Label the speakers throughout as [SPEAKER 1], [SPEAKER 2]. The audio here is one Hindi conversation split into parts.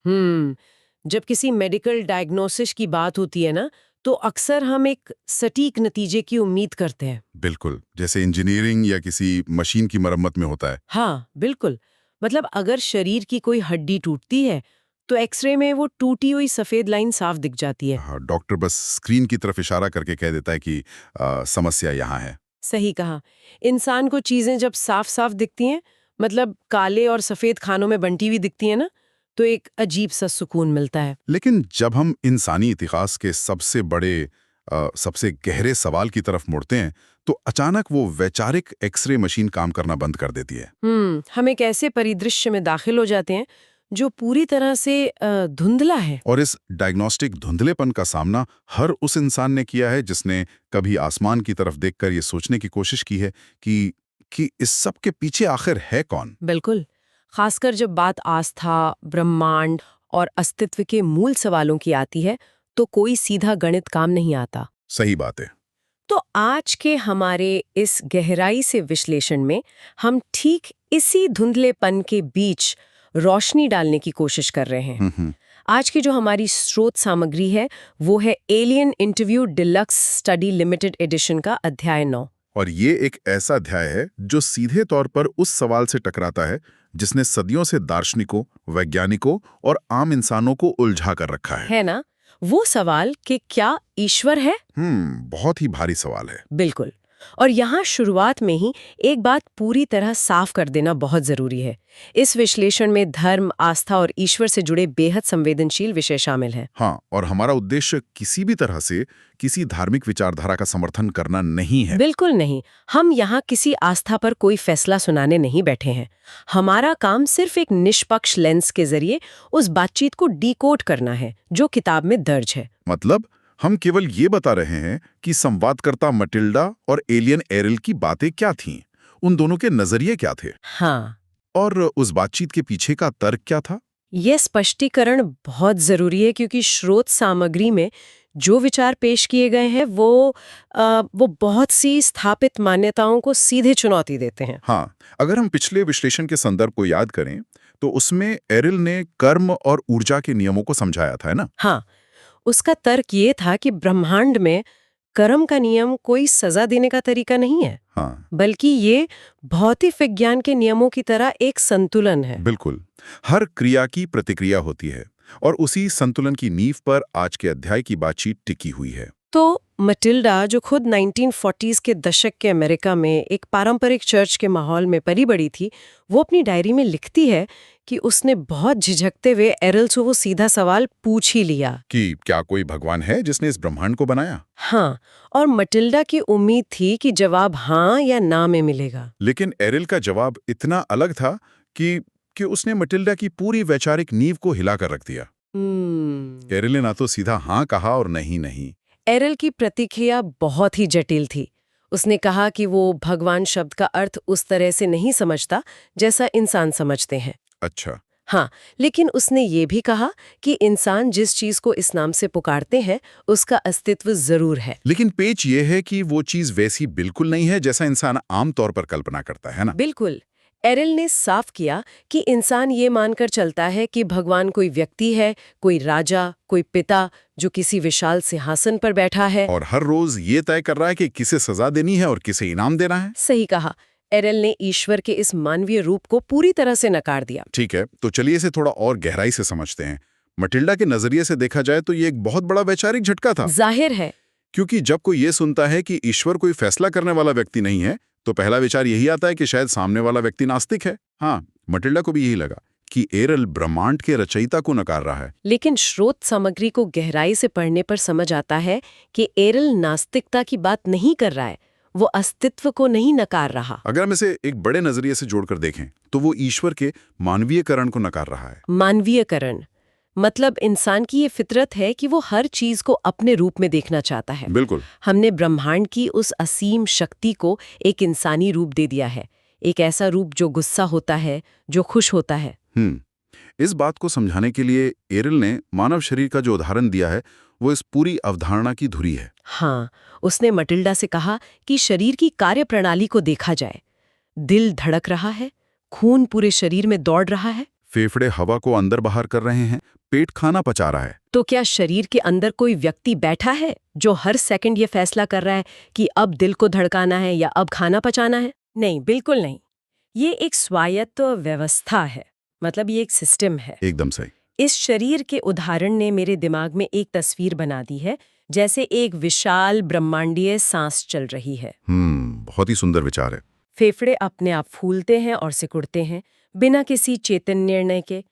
[SPEAKER 1] जब किसी मेडिकल डायग्नोसिस की बात होती है ना, तो अक्सर हम एक सटीक नतीजे की उम्मीद करते हैं।
[SPEAKER 2] बिल्कुल, जैसे इंजीनियरिंग या किसी मशीन की मरम्मत में होता है।
[SPEAKER 1] हाँ, बिल्कुल। मतलब अगर शरीर की कोई हड्डी टूटती है, तो एक्सरे में वो टूटी हुई सफेद लाइन साफ दिख जाती है।
[SPEAKER 2] हाँ, डॉक्टर बस स्क्रीन की तरफ इशारा करके कह देता है कि समस्या यहाँ है।
[SPEAKER 1] सही कहा। इंसान को चीजें जब साफ-साफ दिखती हैं, मतलब काले और सफेद खानों में बंटी हुई दिखती है ना, तो एक अजीब सा सुकून मिलता है।
[SPEAKER 2] लेकिन जब हम इंसानी इतिहास के सबसे बड़े सबसे गहरे सवाल की तरफ मुड़ते हैं, तो अचानक वो वैचारिक एक्सरे मशीन काम करना बंद कर देती है।
[SPEAKER 1] हम एक ऐसे परिदृश्य में दाखिल हो जाते हैं जो पूरी तरह से धुंधला है।
[SPEAKER 2] और इस डायग्नोस्टिक धुंधलेपन का सामना हर उस इंसान ने किया है जिसने कभी आसमान की तरफ देखकर ये सोचने की कोशिश की है कि इस सब के पीछे आखिर है कौन।
[SPEAKER 1] बिल्कुल। खासकर जब बात आस्था, ब्रह्मांड और अस्तित्व के मूल सवालों की आती है, तो कोई सीधा गणित काम नहीं आता।
[SPEAKER 2] सही बात है।
[SPEAKER 1] तो आज के हमारे इस गहराई से विश्लेषण में हम ठीक इसी धुंधलेपन के बीच रोशनी डालने की कोशिश कर रहे हैं।
[SPEAKER 2] हम्म।
[SPEAKER 1] आज की जो हमारी स्रोत सामग्री है, वो है alien interview deluxe study limited edition का अध्याय 9।
[SPEAKER 2] और ये एक ऐसा अध्याय है जो सीधे तौर पर उस सवाल से टकराता है जिसने सदियों से दार्शनिकों, वैज्ञानिकों और आम इंसानों को उलझा कर रखा
[SPEAKER 1] है ना? वो सवाल कि क्या ईश्वर है?
[SPEAKER 2] बहुत ही भारी सवाल है।
[SPEAKER 1] बिल्कुल। और यहाँ शुरुआत में ही एक बात पूरी तरह साफ कर देना बहुत जरूरी है। इस विश्लेषण में धर्म, आस्था और ईश्वर से जुड़े बेहद संवेदनशील विषय शामिल हैं।
[SPEAKER 2] हाँ, और हमारा उद्देश्य किसी भी तरह से किसी धार्मिक विचारधारा का समर्थन करना नहीं है।
[SPEAKER 1] बिल्कुल नहीं। हम यहाँ किसी आस्था पर कोई फैसला सुनाने नहीं बैठे हैं। हमारा काम सिर्फ एक निष्पक्ष लेंस के जरिए उस बातचीत को डिकोड करना है जो किताब में दर्ज है।
[SPEAKER 2] मतलब हम केवल ये बता रहे हैं कि संवादकर्ता मटिल्डा और एलियन एरिल की बातें क्या थीं, उन दोनों के नजरिए क्या थे,
[SPEAKER 1] हाँ,
[SPEAKER 2] और उस बातचीत के पीछे का तर्क क्या था।
[SPEAKER 1] यह स्पष्टीकरण बहुत जरूरी है क्योंकि स्रोत सामग्री में जो विचार पेश किए गए हैं वो बहुत सी स्थापित मान्यताओं को सीधे चुनौती देते हैं।
[SPEAKER 2] हाँ, अगर हम पिछले विश्लेषण के संदर्भ को याद करें तो उसमें एरिल ने कर्म और ऊर्जा के नियमों को समझाया था, है ना।
[SPEAKER 1] हाँ, उसका तर्क ये था कि ब्रह्मांड में कर्म का नियम कोई सजा देने का तरीका नहीं है,
[SPEAKER 2] हाँ,
[SPEAKER 1] बल्कि ये भौतिक विज्ञान के नियमों की तरह एक संतुलन है।
[SPEAKER 2] बिल्कुल। हर क्रिया की प्रतिक्रिया होती है और उसी संतुलन की नींव पर आज के अध्याय की बातचीत टिकी हुई है।
[SPEAKER 1] तो मटिल्डा, जो खुद 1940s के दशक के अमेरिका में एक पारंपरिक चर्च के माहौल में पली बड़ी थी, वो अपनी डायरी में लिखती है कि उसने बहुत झिझकते हुए एरिल से वो सीधा सवाल पूछ ही लिया
[SPEAKER 2] कि क्या कोई भगवान है जिसने इस ब्रह्मांड को बनाया।
[SPEAKER 1] हाँ, और मटिल्डा की उम्मीद थी कि जवाब हाँ या ना में मिलेगा।
[SPEAKER 2] लेकिन एरिल का जवाब इतना अलग था कि उसने मटिल्डा की पूरी वैचारिक नींव को हिलाकर रख दिया। एरिल ने ना तो सीधा हाँ कहा और नहीं नहीं।
[SPEAKER 1] एरिल की प्रतिक्रिया बहुत ही जटिल थी। उसने कहा कि वो भगवान शब्द का अर्थ उस तरह से नहीं समझता जैसा इंसान समझते हैं।
[SPEAKER 2] अच्छा।
[SPEAKER 1] हाँ, लेकिन उसने ये भी कहा कि इंसान जिस चीज को इस नाम से पुकारते हैं उसका अस्तित्व जरूर है।
[SPEAKER 2] लेकिन पेच ये है कि वो चीज वैसी बिल्कुल नहीं है जैसा इंसान आमतौर पर कल्पना करता है ना।
[SPEAKER 1] बिल्कुल। एरिल ने साफ किया कि इंसान ये मानकर चलता है कि भगवान कोई व्यक्ति है, कोई राजा, कोई पिता जो किसी विशाल सिंहासन पर बैठा है
[SPEAKER 2] और हर रोज ये तय कर रहा है कि किसे सजा देनी है और किसे इनाम देना है।
[SPEAKER 1] सही कहा। एरिल ने ईश्वर के इस मानवीय रूप को पूरी तरह से नकार दिया।
[SPEAKER 2] ठीक है, तो चलिए इसे थोड़ा और गहराई से समझते हैं। मटिल्डा के नजरिए से देखा जाए तो ये एक बहुत बड़ा वैचारिक झटका था।
[SPEAKER 1] जाहिर है।
[SPEAKER 2] क्योंकि जब कोई ये सुनता है कि ईश्वर कोई फैसला करने वाला व्यक्ति नहीं है, तो पहला विचार यही आता है कि शायद सामने वाला व्यक्ति नास्तिक है। हाँ, मटिल्डा को भी यही लगा कि एरिल ब्रह्मांड के रचयिता को नकार रहा है।
[SPEAKER 1] लेकिन स्रोत सामग्री को गहराई से पढ़ने पर समझ आता है कि एरिल नास्तिकता की बात नहीं कर रहा है, वो अस्तित्व को नहीं नकार रहा।
[SPEAKER 2] अगर हम इसे एक बड़े नजरिए से जोड़कर देखें तो वो ईश्वर के मानवीयकरण को नकार रहा है।
[SPEAKER 1] मानवीयकरण मतलब इंसान की ये फितरत है कि वो हर चीज को अपने रूप में देखना चाहता है।
[SPEAKER 2] बिल्कुल।
[SPEAKER 1] हमने ब्रह्मांड की उस असीम शक्ति को एक इंसानी रूप दे दिया है, एक ऐसा रूप जो गुस्सा होता है, जो खुश होता है।
[SPEAKER 2] इस बात को समझाने के लिए एरिल ने मानव शरीर का जो उदाहरण दिया है वो इस पूरी अवधारणा की धुरी है।
[SPEAKER 1] हाँ, उसने मटिल्डा से कहा कि शरीर की कार्यप्रणाली को देखा जाए। दिल धड़क रहा है, खून पूरे शरीर में दौड़ रहा है,
[SPEAKER 2] फेफड़े हवा को अंदर बाहर कर रहे हैं, पेट खाना पचा रहा है।
[SPEAKER 1] तो क्या शरीर के अंदर कोई व्यक्ति बैठा है जो हर सेकंड ये फैसला कर रहा है कि अब दिल को धड़काना है या अब खाना पचाना है? नहीं, बिल्कुल नहीं। ये एक स्वायत्त व्यवस्था है, मतलब ये एक सिस्टम है।
[SPEAKER 2] एकदम सही।
[SPEAKER 1] इस शरीर के उदाहरण ने मेरे दिमाग में एक तस्वीर बना दी है, जैसे एक विशाल ब्रह्मांडीय सांस चल रही है।
[SPEAKER 2] बहुत ही सुंदर विचार है।
[SPEAKER 1] फेफड़े अपने आप फूलते हैं और सिकुड़ते हैं, बिना किसी चेतन निर्णय के।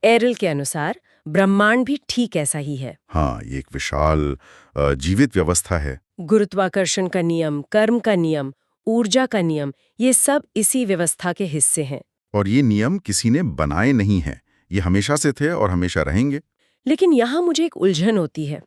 [SPEAKER 1] एरल के अनुसार ब्रह्मांड भी ठीक ऐसा ही है।
[SPEAKER 2] हाँ, ये एक विशाल जीवित व्यवस्था है।
[SPEAKER 1] गुरुत्वाकर्षण का नियम, कर्म का नियम, ऊर्जा का नियम, ये सब इसी व्यवस्था के हिस्से हैं।
[SPEAKER 2] और ये नियम किसी ने बनाए नहीं हैं, ये हमेशा से थे और हमेशा रहेंगे।
[SPEAKER 1] लेकिन यहाँ मुझे एक उलझन होती है।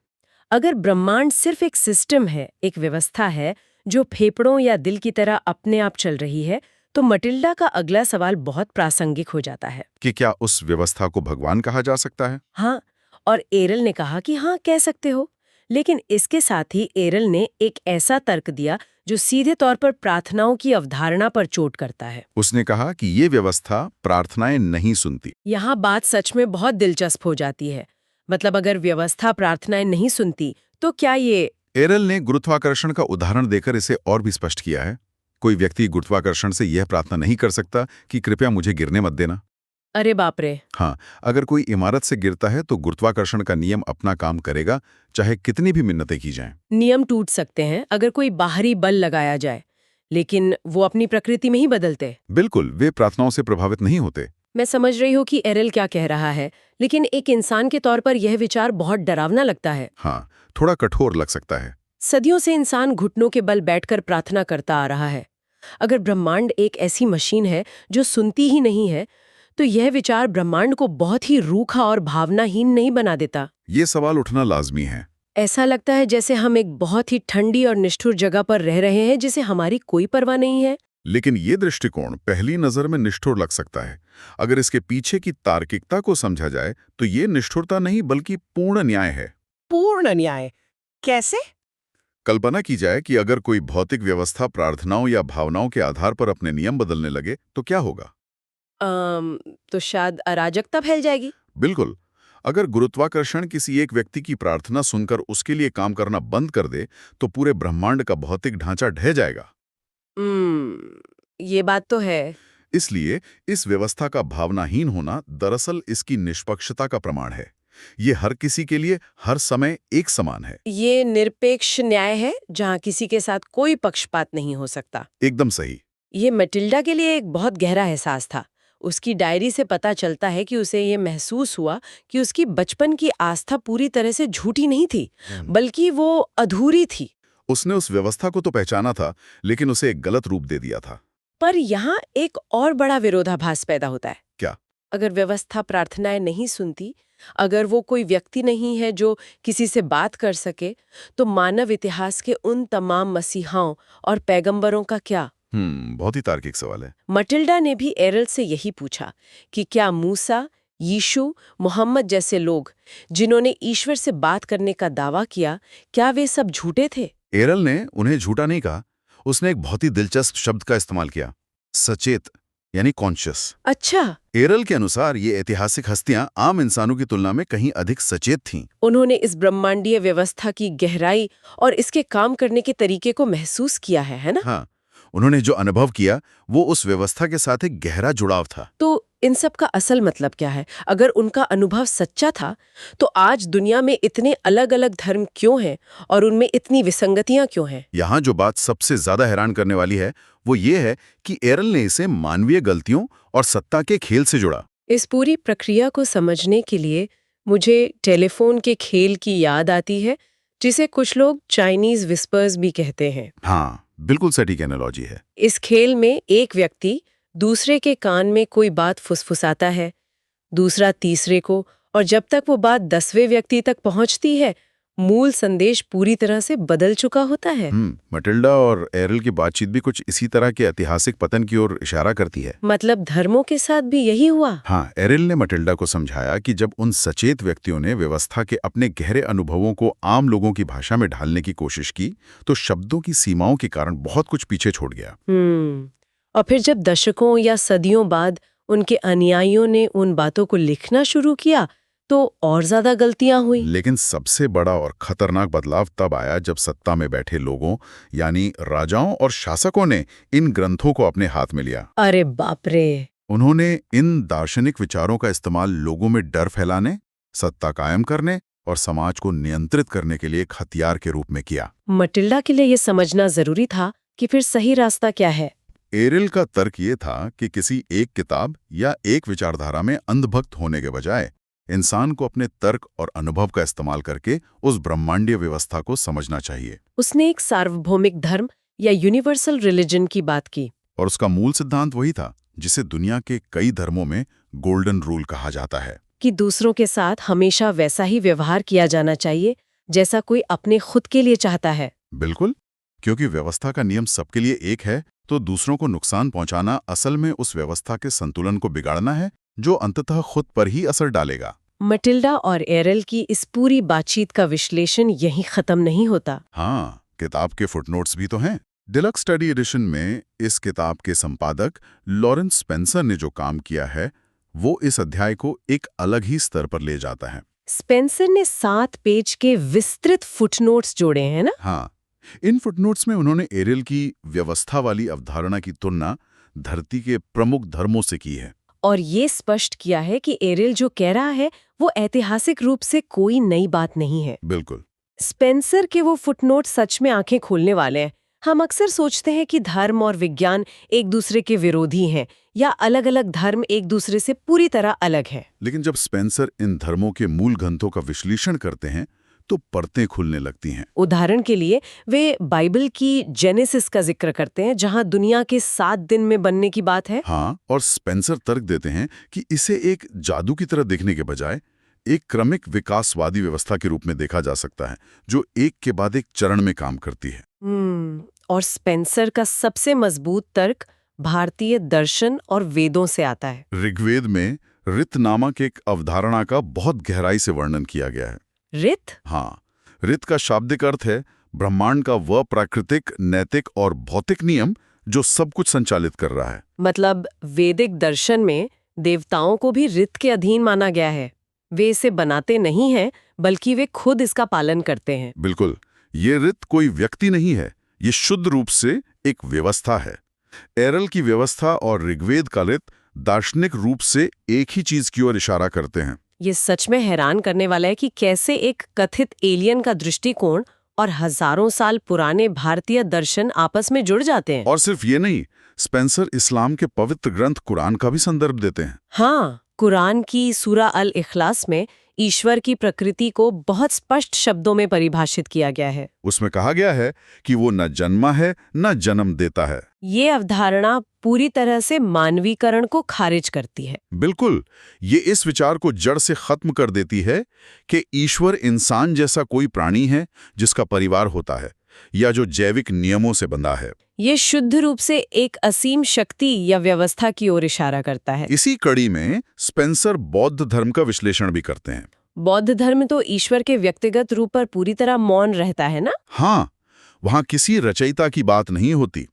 [SPEAKER 1] अगर ब्रह्मांड सिर्फ एक सिस्टम है, एक व्यवस्था है जो फेफड़ों या दिल की तरह अपने आप चल रही है, तो मटिल्डा का अगला सवाल बहुत प्रासंगिक हो जाता है
[SPEAKER 2] कि क्या उस व्यवस्था को भगवान कहा जा सकता है?
[SPEAKER 1] हाँ, और एरल ने कहा कि हाँ, कह सकते हो। लेकिन इसके साथ ही एरल ने एक ऐसा तर्क दिया जो सीधे तौर पर प्रार्थनाओं की अवधारणा पर चोट करता है।
[SPEAKER 2] उसने कहा कि ये व्यवस्था प्रार्थनाएं नहीं सुनती।
[SPEAKER 1] यहाँ बात सच में बहुत दिलचस्प हो जाती है। मतलब अगर व्यवस्था प्रार्थनाएं नहीं सुनती, तो क्या ये...
[SPEAKER 2] एरल ने गुरुत्वाकर्षण का उदाहरण देकर इसे और भी स्पष्ट किया है। कोई व्यक्ति गुरुत्वाकर्षण से यह प्रार्थना नहीं कर सकता कि कृपया मुझे गिरने मत देना।
[SPEAKER 1] अरे बाप रे!
[SPEAKER 2] हाँ, अगर कोई इमारत से गिरता है तो गुरुत्वाकर्षण का नियम अपना काम करेगा, चाहे कितनी भी मिन्नतें की जाएं।
[SPEAKER 1] नियम टूट सकते हैं अगर कोई बाहरी बल लगाया जाए, लेकिन वो अपनी प्रकृति में ही बदलते।
[SPEAKER 2] बिल्कुल, वे प्रार्थनाओं से प्रभावित नहीं होते।
[SPEAKER 1] मैं समझ रही हूँ कि एरल क्या कह रहा है, लेकिन एक इंसान के तौर पर यह विचार बहुत डरावना लगता है।
[SPEAKER 2] हाँ, थोड़ा कठोर लग सकता है।
[SPEAKER 1] सदियों से इंसान घुटनों के बल बैठकर प्रार्थना करता आ रहा है। अगर ब्रह्मांड एक ऐसी मशीन है जो सुनती ही नहीं है, तो यह विचार ब्रह्मांड को बहुत ही रूखा और भावनाहीन नहीं बना देता?
[SPEAKER 2] ये सवाल उठना लाजमी है।
[SPEAKER 1] ऐसा लगता है जैसे हम एक बहुत ही ठंडी और निष्ठुर जगह पर रह रहे हैं जिसे हमारी कोई परवाह नहीं है।
[SPEAKER 2] लेकिन ये दृष्टिकोण पहली नजर में निष्ठुर लग सकता है। अगर इसके पीछे की तार्किकता को समझा जाए तो ये निष्ठुरता नहीं बल्कि पूर्ण न्याय है।
[SPEAKER 1] पूर्ण न्याय? कैसे?
[SPEAKER 2] कल्पना की जाए कि अगर कोई भौतिक व्यवस्था प्रार्थनाओं या भावनाओं के आधार पर अपने नियम बदलने लगे तो क्या होगा?
[SPEAKER 1] तो शायद अराजकता फैल जाएगी।
[SPEAKER 2] बिल्कुल। अगर गुरुत्वाकर्षण किसी एक व्यक्ति की प्रार्थना सुनकर उसके लिए काम करना बंद कर दे तो पूरे ब्रह्मांड का भौतिक ढांचा ढह जाएगा।
[SPEAKER 1] ये बात तो है।
[SPEAKER 2] इसलिए इस व्यवस्था का भावनाहीन होना दरअसल इसकी निष्पक्षता का प्रमाण है। ये हर किसी के लिए हर समय एक समान है।
[SPEAKER 1] ये निरपेक्ष न्याय है जहाँ किसी के साथ कोई पक्षपात नहीं हो सकता।
[SPEAKER 2] एकदम सही।
[SPEAKER 1] ये मटिल्डा के लिए एक बहुत गहरा एहसास था। उसकी डायरी से पता चलता है कि उसे ये महसूस हुआ कि उसकी बचपन की आस्था पूरी तरह से झूठी नहीं थी, बल्कि वो अधूरी थी।
[SPEAKER 2] उसने उस व्यवस्था को तो पहचाना था, लेकिन उसे एक गलत रूप दे दिया था।
[SPEAKER 1] पर यहाँ एक और बड़ा विरोधाभास पैदा होता है।
[SPEAKER 2] क्या?
[SPEAKER 1] अगर व्यवस्था प्रार्थनाएं नहीं सुनती, अगर वो कोई व्यक्ति नहीं है जो किसी से बात कर सके, तो मानव इतिहास के उन तमाम मसीहाओं और पैगंबरों का क्या?
[SPEAKER 2] बहुत ही तार्किक सवाल है।
[SPEAKER 1] मटिल्डा ने भी एरल से यही पूछा कि क्या मूसा, यीशु, मोहम्मद जैसे लोग जिन्होंने ईश्वर से बात करने का दावा किया, क्या वे सब झूठे थे?
[SPEAKER 2] एरल ने उन्हें झूठा नहीं कहा। उसने एक बहुत ही दिलचस्प शब्द का इस्तेमाल किया, सचेत, यानी कॉन्शियस।
[SPEAKER 1] अच्छा।
[SPEAKER 2] एरल के अनुसार ये ऐतिहासिक हस्तियां आम इंसानों की तुलना में कहीं अधिक सचेत थीं।
[SPEAKER 1] उन्होंने इस ब्रह्मांडीय व्यवस्था की गहराई और इसके काम करने के तरीके को महसूस किया है ना?
[SPEAKER 2] हाँ, उन्होंने जो अनुभव किया वो उस व्यवस्था के साथ एक गहरा जुड़ाव था।
[SPEAKER 1] तो इन सब का असल मतलब क्या है? अगर उनका अनुभव सच्चा था, तो आज दुनिया में इतने अलग-अलग धर्म क्यों हैं और उनमें इतनी विसंगतियां क्यों हैं?
[SPEAKER 2] यहाँ जो बात सबसे ज्यादा हैरान करने वाली है वो ये है कि एरल ने इसे मानवीय गलतियों और सत्ता के खेल से जुड़ा।
[SPEAKER 1] इस पूरी प्रक्रिया को समझने के लिए मुझे टेलीफोन के खेल की याद आती है, जिसे कुछ लोग चाइनीज विस्पर्स भी कहते हैं।
[SPEAKER 2] हाँ, बिल्कुल सटीक एनालॉजी है।
[SPEAKER 1] इस खेल में एक व्यक्ति दूसरे के कान में कोई बात फुसफुसाता है, दूसरा तीसरे को, और जब तक वो बात 10वें व्यक्ति तक पहुंचती है, मूल संदेश पूरी तरह से बदल चुका होता है।
[SPEAKER 2] मटिल्डा और एरल की बातचीत भी कुछ इसी तरह के ऐतिहासिक पतन की ओर इशारा करती है।
[SPEAKER 1] मतलब धर्मों के साथ भी यही हुआ?
[SPEAKER 2] हाँ, एरल ने मटिल्डा को समझाया कि जब उन सचेत व्यक्तियों ने व्यवस्था के अपने गहरे अनुभवों को आम लोगों की भाषा में ढालने की कोशिश की, तो शब्दों की सीमाओं के कारण बहुत कुछ पीछे छोड़ गया।
[SPEAKER 1] और फिर जब दशकों या सदियों बाद उनके अनुयायियों ने उन बातों को लिखना शुरू किया तो और ज्यादा गलतियां हुई।
[SPEAKER 2] लेकिन सबसे बड़ा और खतरनाक बदलाव तब आया जब सत्ता में बैठे लोगों यानी राजाओं और शासकों ने इन ग्रंथों को अपने हाथ में लिया।
[SPEAKER 1] अरे बाप रे!
[SPEAKER 2] उन्होंने इन दार्शनिक विचारों का इस्तेमाल लोगों में डर फैलाने, सत्ता कायम करने और समाज को नियंत्रित करने के लिए एक हथियार के रूप में किया।
[SPEAKER 1] मटिल्डा के लिए ये समझना जरूरी था कि फिर सही रास्ता क्या है।
[SPEAKER 2] एरिल का तर्क ये था कि किसी एक किताब या एक विचारधारा में अंधभक्त होने के बजाय इंसान को अपने तर्क और अनुभव का इस्तेमाल करके उस ब्रह्मांडीय व्यवस्था को समझना चाहिए।
[SPEAKER 1] उसने एक सार्वभौमिक धर्म या यूनिवर्सल रिलीजन की बात की।
[SPEAKER 2] और उसका मूल सिद्धांत वही था जिसे दुनिया के कई धर्मों में गोल्डन रूल कहा जाता है,
[SPEAKER 1] कि दूसरों के साथ हमेशा वैसा ही व्यवहार किया जाना चाहिए जैसा कोई अपने खुद के लिए चाहता है।
[SPEAKER 2] बिल्कुल, क्योंकि व्यवस्था का नियम सबके लिए एक है, तो दूसरों को नुकसान पहुंचाना असल में उस व्यवस्था के संतुलन को बिगाड़ना है, जो अंततः खुद पर ही असर डालेगा।
[SPEAKER 1] मटिल्डा और एरल की इस पूरी बातचीत का विश्लेषण यहीं खत्म नहीं होता।
[SPEAKER 2] हाँ, किताब के फुटनोट्स भी तो हैं। डिलक्स स्टडी एडिशन में इस किताब के संपादक लॉरेंस स्पेंसर ने जो काम किया है, वो इस अध्याय को एक अलग ही स्तर पर ले जाता है।
[SPEAKER 1] स्पेंसर ने 7 पेज के विस्तृत फुटनोट्स जोड़े हैं ना?
[SPEAKER 2] हाँ, इन फुटनोट्स में उन्होंने एरिल की व्यवस्था वाली अवधारणा की तुलना धरती के प्रमुख धर्मों से की है।
[SPEAKER 1] और ये स्पष्ट किया है कि एरिल जो कह रहा है वो ऐतिहासिक रूप से कोई नई बात नहीं है।
[SPEAKER 2] बिल्कुल।
[SPEAKER 1] स्पेंसर के वो फुटनोट सच में आंखें खोलने वाले हैं। हम अक्सर सोचते हैं कि धर्म और विज्ञान एक दूसरे के विरोधी हैं या अलग-अलग धर्म एक दूसरे से पूरी तरह अलग हैं।
[SPEAKER 2] लेकिन जब स्पेंसर इन धर्मों के मूल ग्रंथों का विश्लेषण करते हैं तो परतें खुलने लगती हैं।
[SPEAKER 1] उदाहरण के लिए वे बाइबल की जेनेसिस का जिक्र करते हैं जहां दुनिया के 7 दिन में बनने की बात है।
[SPEAKER 2] हाँ, और स्पेंसर तर्क देते हैं कि इसे एक जादू की तरह देखने के बजाय एक क्रमिक विकासवादी व्यवस्था के रूप में देखा जा सकता है, जो एक के बाद एक चरण में काम करती है।
[SPEAKER 1] और स्पेंसर का सबसे मजबूत तर्क भारतीय दर्शन और वेदों से आता है।
[SPEAKER 2] ऋग्वेद में ऋत नामक एक अवधारणा का बहुत गहराई से वर्णन किया गया है।
[SPEAKER 1] ऋत?
[SPEAKER 2] हाँ, ऋत का शाब्दिक अर्थ है ब्रह्मांड का वह प्राकृतिक, नैतिक और भौतिक नियम जो सब कुछ संचालित कर रहा है।
[SPEAKER 1] मतलब वैदिक दर्शन में देवताओं को भी ऋत के अधीन माना गया है। वे इसे बनाते नहीं हैं, बल्कि वे खुद इसका पालन करते हैं।
[SPEAKER 2] बिल्कुल, ये ऋत कोई व्यक्ति नहीं है, ये शुद्ध रूप से एक व्यवस्था है। एरल की व्यवस्था और ऋग्वेद का ऋत दार्शनिक रूप से एक ही चीज की ओर इशारा करते हैं।
[SPEAKER 1] ये सच में हैरान करने वाला है कि कैसे एक कथित एलियन का दृष्टिकोण और हजारों साल पुराने भारतीय दर्शन आपस में जुड़ जाते हैं।
[SPEAKER 2] और सिर्फ ये नहीं, स्पेंसर इस्लाम के पवित्र ग्रंथ कुरान का भी संदर्भ देते हैं।
[SPEAKER 1] हाँ, कुरान की सूरा अल इखलास में ईश्वर की प्रकृति को बहुत स्पष्ट शब्दों में परिभाषित किया गया है।
[SPEAKER 2] उसमें कहा गया है कि वो न जन्मा है न जन्म देता है।
[SPEAKER 1] ये अवधारणा पूरी तरह से मानवीकरण को खारिज करती है।
[SPEAKER 2] बिल्कुल, ये इस विचार को जड़ से खत्म कर देती है कि ईश्वर इंसान जैसा कोई प्राणी है जिसका परिवार होता है या जो जैविक नियमों से बंधा है।
[SPEAKER 1] ये शुद्ध रूप से एक असीम शक्ति या व्यवस्था की ओर इशारा करता है।
[SPEAKER 2] इसी कड़ी में स्पेंसर बौद्ध धर्म का विश्लेषण भी करते हैं।
[SPEAKER 1] बौद्ध धर्म तो ईश्वर के व्यक्तिगत रूप पर पूरी तरह मौन रहता है ना?
[SPEAKER 2] हाँ, वहां किसी रचयिता की बात नहीं होती।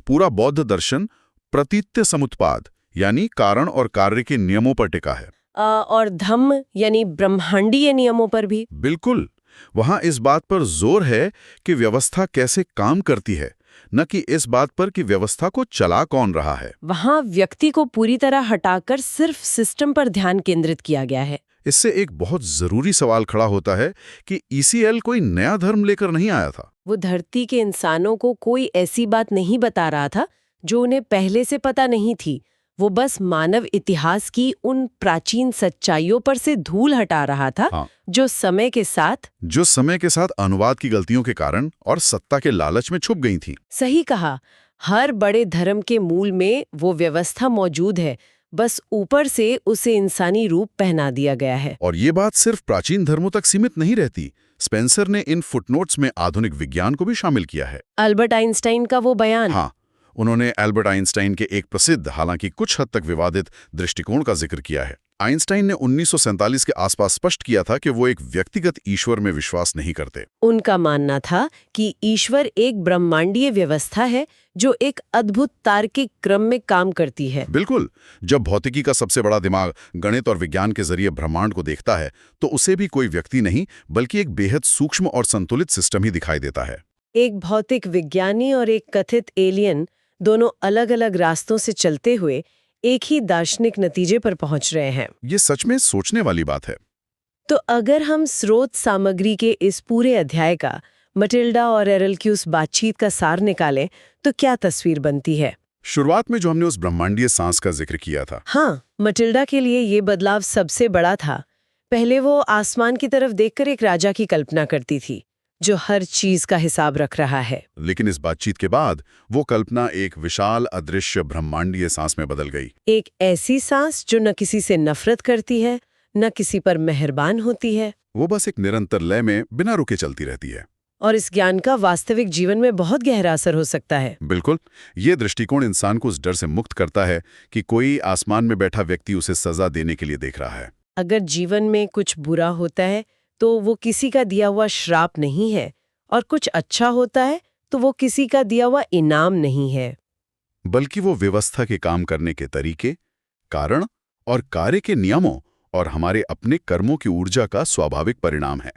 [SPEAKER 2] पूरा बौद्ध दर्शन प्रतीत्य समुत्पाद यानी कारण और कार्य के नियमों पर टिका है।
[SPEAKER 1] और धम्म यानी ब्रह्मांडीय नियमों पर भी।
[SPEAKER 2] बिल्कुल, वहां इस बात पर जोर है कि व्यवस्था कैसे काम करती है, न कि इस बात पर कि व्यवस्था को चला कौन रहा है।
[SPEAKER 1] वहां व्यक्ति को पूरी तरह हटाकर सिर्फ सिस्टम पर ध्यान केंद्रित किया गया है।
[SPEAKER 2] इससे एक बहुत जरूरी सवाल खड़ा होता है कि ईसीएल कोई नया धर्म लेकर नहीं आया था।
[SPEAKER 1] वो धरती के इंसानों को कोई ऐसी बात नहीं बता रहा था जो उन्हें पहले से पता नहीं थी। वो बस मानव इतिहास की उन प्राचीन सच्चाइयों पर से धूल हटा रहा था।
[SPEAKER 2] हाँ।
[SPEAKER 1] जो समय के साथ
[SPEAKER 2] अनुवाद की गलतियों के कारण और सत्ता के लालच में छुप गई थी।
[SPEAKER 1] सही कहा, हर बड़े धर्म के मूल में वो व्यवस्था मौजूद है, बस ऊपर से उसे इंसानी रूप पहना दिया गया है।
[SPEAKER 2] और ये बात सिर्फ प्राचीन धर्मों तक सीमित नहीं रहती। स्पेंसर ने इन फुटनोट्स में आधुनिक विज्ञान को भी शामिल किया है।
[SPEAKER 1] अल्बर्ट आइंस्टाइन का वो बयान।
[SPEAKER 2] हाँ, उन्होंने एल्बर्ट आइंस्टाइन के एक प्रसिद्ध, हालांकि कुछ हद तक विवादित दृष्टिकोण का जिक्र किया है। आइंस्टाइन ने 1947 के आसपास स्पष्ट किया था कि वो एक व्यक्तिगत ईश्वर में विश्वास नहीं करते।
[SPEAKER 1] उनका मानना था कि ईश्वर एक ब्रह्मांडीय व्यवस्था है जो एक अद्भुत तार्किक क्रम में काम करती है।
[SPEAKER 2] बिल्कुल। जब भौतिकी का सबसे बड़ा दिमाग गणित और विज्ञान के जरिए ब्रह्मांड को देखता है तो उसे भी कोई व्यक्ति नहीं बल्कि एक बेहद सूक्ष्म और संतुलित सिस्टम ही दिखाई देता है।
[SPEAKER 1] एक भौतिक विज्ञानी और एक कथित एलियन दोनों अलग-अलग रास्तों से चलते हुए एक ही दार्शनिक नतीजे पर पहुंच रहे हैं।
[SPEAKER 2] ये सच में सोचने वाली बात है।
[SPEAKER 1] तो अगर हम स्रोत सामग्री के इस पूरे अध्याय का मटिल्डा और एरल की उस बातचीत का सार निकालें तो क्या तस्वीर बनती है?
[SPEAKER 2] शुरुआत में जो हमने उस ब्रह्मांडीय सांस का जिक्र किया था,
[SPEAKER 1] हाँ, मटिल्डा के लिए ये बदलाव सबसे बड़ा था। पहले वो आसमान की तरफ देखकर एक राजा की कल्पना करती थी जो हर चीज का हिसाब रख रहा है।
[SPEAKER 2] लेकिन इस बातचीत के बाद वो कल्पना एक विशाल अदृश्य ब्रह्मांडीय सांस में बदल गई।
[SPEAKER 1] एक ऐसी सांस जो न किसी से नफरत करती है, न किसी पर मेहरबान होती है।
[SPEAKER 2] वो बस एक निरंतर लय में बिना रुके चलती रहती है।
[SPEAKER 1] और इस ज्ञान का वास्तविक जीवन में बहुत गहरा असर हो सकता है।
[SPEAKER 2] बिल्कुल। ये दृष्टिकोण इंसान को उस डर से मुक्त करता है कि कोई आसमान में बैठा व्यक्ति उसे सजा देने के लिए देख रहा है।
[SPEAKER 1] अगर जीवन में कुछ बुरा होता है तो वो किसी का दिया हुआ श्राप नहीं है, और कुछ अच्छा होता है तो वो किसी का दिया हुआ इनाम नहीं है,
[SPEAKER 2] बल्कि वो व्यवस्था के काम करने के तरीके, कारण और कार्य के नियमों और हमारे अपने कर्मों की ऊर्जा का स्वाभाविक परिणाम है।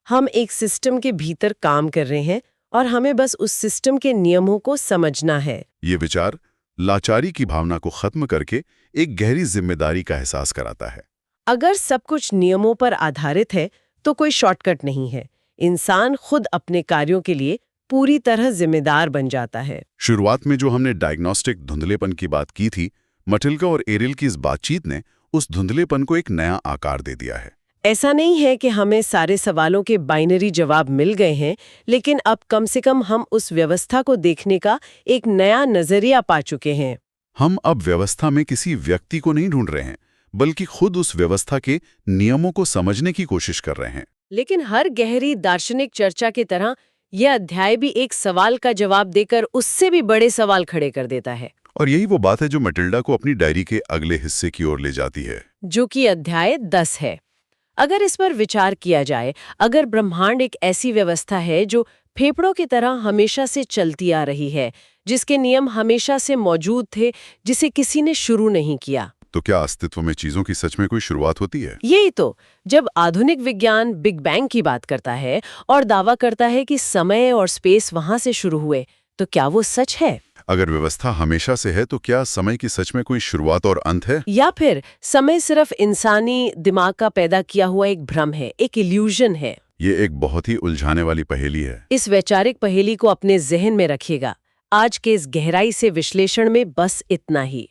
[SPEAKER 1] हम एक सिस्टम के भीतर काम कर रहे हैं और हमें बस उस सिस्टम के नियमों को समझना है।
[SPEAKER 2] ये विचार लाचारी की भावना को खत्म करके एक गहरी जिम्मेदारी का एहसास कराता है।
[SPEAKER 1] अगर सब कुछ नियमों पर आधारित है तो कोई शॉर्टकट नहीं है। इंसान खुद अपने कार्यों के लिए पूरी तरह जिम्मेदार बन जाता है।
[SPEAKER 2] शुरुआत में जो हमने डायग्नोस्टिक धुंधलेपन की बात की थी, मटिल्डा और एरिल की इस बातचीत ने उस धुंधलेपन को एक नया आकार दे दिया है।
[SPEAKER 1] ऐसा नहीं है कि हमें सारे सवालों के बाइनरी जवाब मिल गए हैं, लेकिन अब कम से कम हम उस व्यवस्था को देखने का एक नया नजरिया पा चुके हैं।
[SPEAKER 2] हम अब व्यवस्था में किसी व्यक्ति को नहीं ढूंढ रहे हैं, बल्कि खुद उस व्यवस्था के नियमों को समझने की कोशिश कर रहे हैं।
[SPEAKER 1] लेकिन हर गहरी दार्शनिक चर्चा की तरह यह अध्याय भी एक सवाल का जवाब देकर उससे भी बड़े सवाल खड़े कर देता है।
[SPEAKER 2] और यही वो बात है जो मटिल्डा को अपनी डायरी के अगले हिस्से की ओर ले जाती है,
[SPEAKER 1] जो कि अध्याय 10 है। अगर इस पर विचार किया जाए, अगर ब्रह्मांड एक ऐसी व्यवस्था है जो फेफड़ों की तरह हमेशा से चलती आ रही है, जिसके नियम हमेशा से मौजूद थे, जिसे किसी ने शुरू नहीं किया,
[SPEAKER 2] तो क्या अस्तित्व में चीजों की सच में कोई शुरुआत होती है?
[SPEAKER 1] यही तो जब आधुनिक विज्ञान बिग बैंग की बात करता है और दावा करता है कि समय और स्पेस वहां से शुरू हुए, तो क्या वो सच है?
[SPEAKER 2] अगर व्यवस्था हमेशा से है तो क्या समय की सच में कोई शुरुआत और अंत है?
[SPEAKER 1] या फिर समय सिर्फ इंसानी दिमाग का पैदा किया हुआ एक भ्रम है, एक इल्यूजन है?
[SPEAKER 2] ये एक बहुत ही उलझाने वाली पहेली है।
[SPEAKER 1] इस वैचारिक पहेली को अपने जहन में रखिएगा। आज के इस गहराई से विश्लेषण में बस इतना ही।